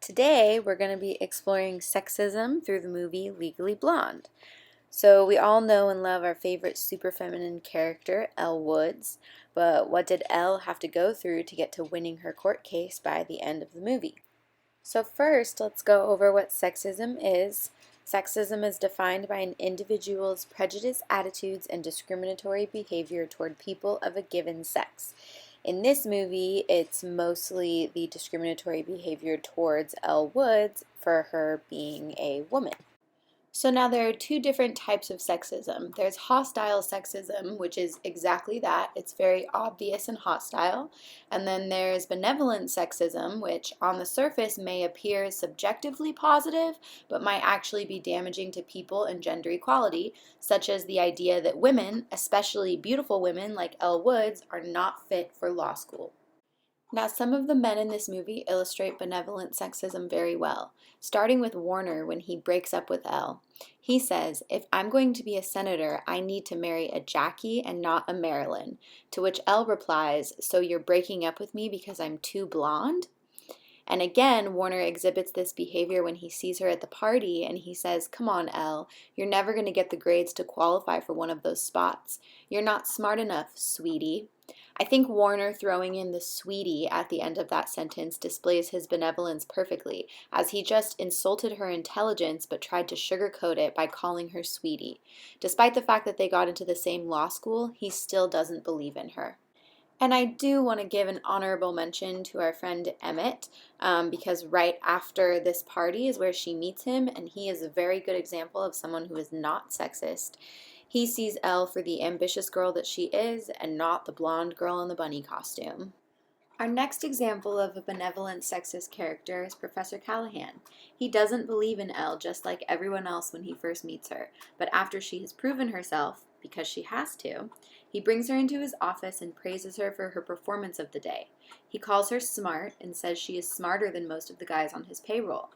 Today, we're going to be exploring sexism through the movie Legally Blonde. So, we all know and love our favorite super feminine character, Elle Woods, but what did Elle have to go through to get to winning her court case by the end of the movie? So, first, let's go over what sexism is. Sexism is defined by an individual's prejudiced attitudes and discriminatory behavior toward people of a given sex. In this movie, it's mostly the discriminatory behavior towards Elle Woods for her being a woman. So now there are two different types of sexism. There's hostile sexism, which is exactly that. It's very obvious and hostile. And then there's benevolent sexism, which on the surface may appear subjectively positive, but might actually be damaging to people and gender equality, such as the idea that women, especially beautiful women like Elle Woods, are not fit for law school. Now, some of the men in this movie illustrate benevolent sexism very well, starting with Warner when he breaks up with Elle. He says, "If I'm going to be a senator, I need to marry a Jackie and not a Marilyn," to which Elle replies, "So you're breaking up with me because I'm too blonde?" And again, Warner exhibits this behavior when he sees her at the party and he says, "Come on, Elle, you're never going to get the grades to qualify for one of those spots. You're not smart enough, sweetie." I think Warner throwing in the sweetie at the end of that sentence displays his benevolence perfectly, as he just insulted her intelligence but tried to sugarcoat it by calling her sweetie. Despite the fact that they got into the same law school, he still doesn't believe in her. And I do want to give an honorable mention to our friend Emmett, because right after this party is where she meets him, and he is a very good example of someone who is not sexist. He sees Elle for the ambitious girl that she is, and not the blonde girl in the bunny costume. Our next example of a benevolent sexist character is Professor Callahan. He doesn't believe in Elle just like everyone else when he first meets her, but after she has proven herself, because she has to, he brings her into his office and praises her for her performance of the day. He calls her smart and says she is smarter than most of the guys on his payroll.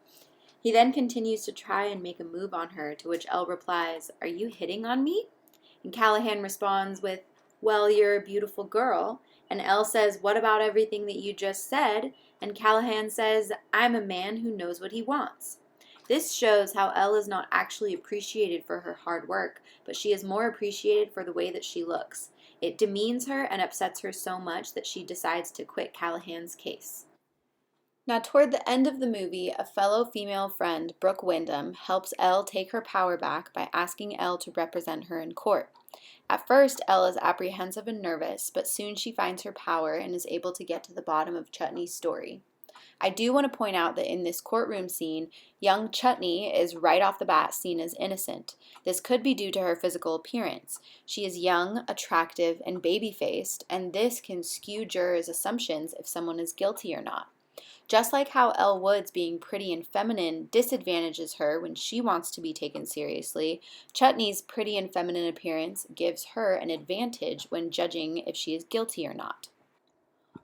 He then continues to try and make a move on her, to which Elle replies, "Are you hitting on me?" And Callahan responds with, "Well, you're a beautiful girl." And Elle says, "What about everything that you just said?" And Callahan says, "I'm a man who knows what he wants." This shows how Elle is not actually appreciated for her hard work, but she is more appreciated for the way that she looks. It demeans her and upsets her so much that she decides to quit Callahan's case. Now, toward the end of the movie, a fellow female friend, Brooke Wyndham, helps Elle take her power back by asking Elle to represent her in court. At first, Elle is apprehensive and nervous, but soon she finds her power and is able to get to the bottom of Chutney's story. I do want to point out that in this courtroom scene, young Chutney is right off the bat seen as innocent. This could be due to her physical appearance. She is young, attractive, and baby-faced, and this can skew jurors' assumptions if someone is guilty or not. Just like how Elle Woods being pretty and feminine disadvantages her when she wants to be taken seriously, Chutney's pretty and feminine appearance gives her an advantage when judging if she is guilty or not.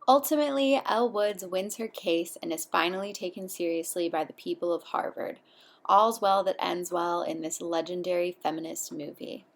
Ultimately, Elle Woods wins her case and is finally taken seriously by the people of Harvard. All's well that ends well in this legendary feminist movie.